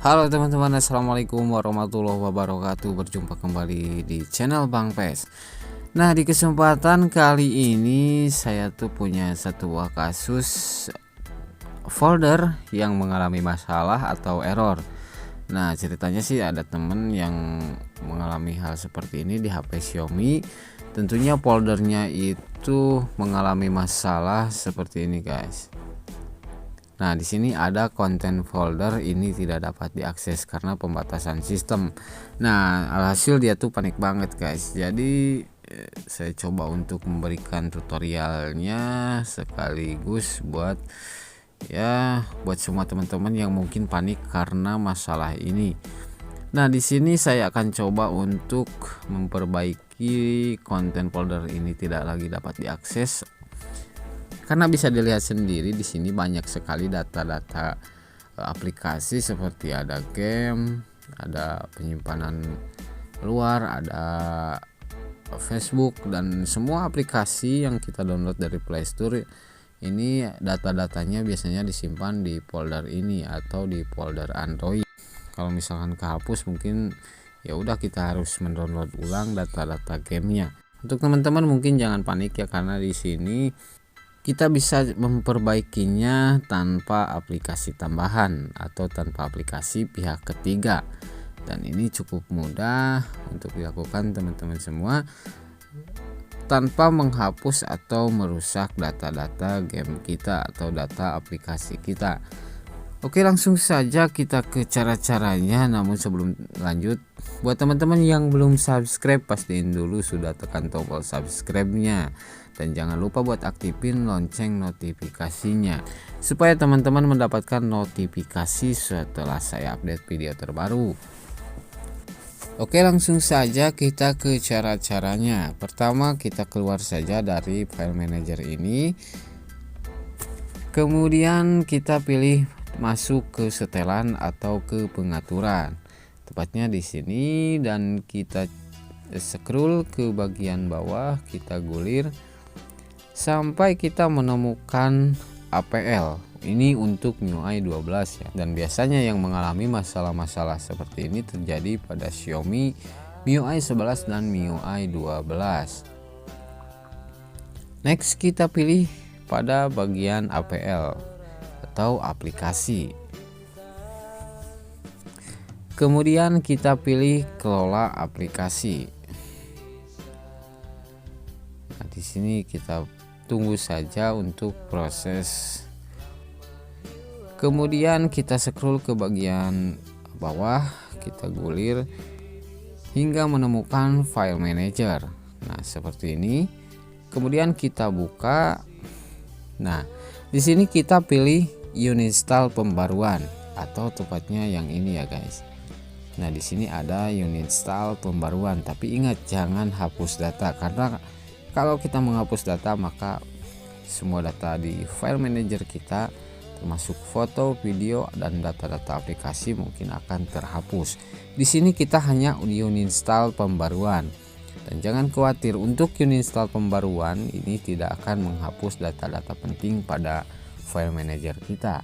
Halo teman-teman, assalamualaikum warahmatullahi wabarakatuh. Berjumpa kembali di channel Bang Pes. Nah, di kesempatan kali ini saya tuh punya satu buah kasus folder yang mengalami masalah atau error. Nah, ceritanya sih ada temen yang mengalami hal seperti ini di HP Xiaomi. Tentunya foldernya itu mengalami masalah seperti ini, guys. Nah, di sini ada konten folder ini tidak dapat diakses karena pembatasan sistem. Nah, alhasil dia tuh panik banget, guys. Jadi saya coba untuk memberikan tutorialnya sekaligus buat semua teman-teman yang mungkin panik karena masalah ini. Nah, di sini saya akan coba untuk memperbaiki konten folder ini tidak lagi dapat diakses. Karena bisa dilihat sendiri di sini banyak sekali data-data aplikasi seperti ada game, ada penyimpanan luar, ada Facebook dan semua aplikasi yang kita download dari Play Store. Ini data-datanya biasanya disimpan di folder ini atau di folder Android. Kalau misalkan kehapus mungkin ya udah kita harus mendownload ulang data-data gamenya. Untuk teman-teman mungkin jangan panik ya, karena di sini kita bisa memperbaikinya tanpa aplikasi tambahan atau tanpa aplikasi pihak ketiga, dan ini cukup mudah untuk dilakukan teman-teman semua tanpa menghapus atau merusak data-data game kita atau data aplikasi kita. Oke, langsung saja kita ke cara-caranya. Namun sebelum lanjut, buat teman-teman yang belum subscribe, pastiin dulu sudah tekan tombol subscribe-nya. Dan jangan lupa buat aktifin lonceng notifikasinya supaya teman-teman mendapatkan notifikasi setelah saya update video terbaru. Oke, langsung saja kita ke cara-caranya. Pertama, kita keluar saja dari file manager ini. Kemudian kita pilih masuk ke setelan atau ke pengaturan, tepatnya di sini, dan kita scroll ke bagian bawah, kita gulir sampai kita menemukan APL. Ini untuk MIUI 12 ya, dan biasanya yang mengalami masalah-masalah seperti ini terjadi pada Xiaomi MIUI 11 dan MIUI 12. Next, kita pilih pada bagian APL atau aplikasi. Kemudian kita pilih kelola aplikasi. Nah, di sini kita tunggu saja untuk proses. Kemudian kita scroll ke bagian bawah, kita gulir hingga menemukan file manager. Nah, seperti ini. Kemudian kita buka. Nah, di sini kita pilih uninstall pembaruan atau tepatnya yang ini ya, guys. Nah, di sini ada uninstall pembaruan, tapi ingat jangan hapus data, karena kalau kita menghapus data maka semua data di file manager kita termasuk foto, video dan data-data aplikasi mungkin akan terhapus. Di sini kita hanya uninstall pembaruan. Dan jangan khawatir, untuk uninstall pembaruan ini tidak akan menghapus data-data penting pada file manager kita.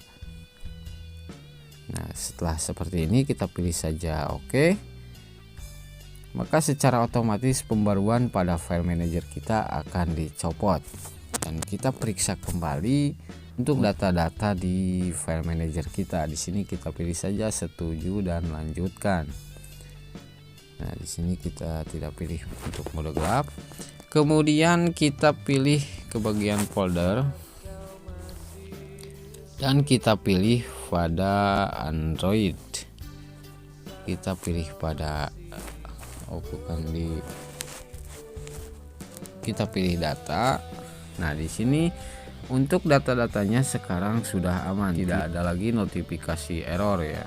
Nah, setelah seperti ini kita pilih saja OK. Maka secara otomatis pembaruan pada file manager kita akan dicopot, dan kita periksa kembali untuk data-data di file manager kita. Di sini kita pilih saja setuju dan lanjutkan. Nah, di sini kita tidak pilih untuk mode gelap. Kemudian kita pilih ke bagian folder dan kita pilih pada Android. Kita pilih pada kita pilih data. Nah, di sini untuk data-datanya sekarang sudah aman, tidak ada lagi notifikasi error ya.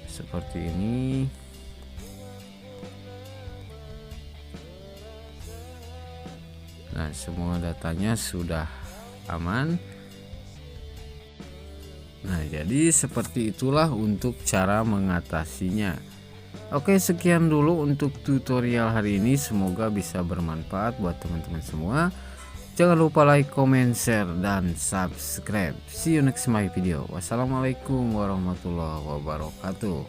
Seperti ini. Nah, semua datanya sudah aman. Nah, jadi seperti itulah untuk cara mengatasinya. Oke, sekian dulu untuk tutorial hari ini. Semoga bisa bermanfaat buat teman-teman semua. Jangan lupa like, comment, share, dan subscribe. See you next my video. Wassalamualaikum warahmatullahi wabarakatuh.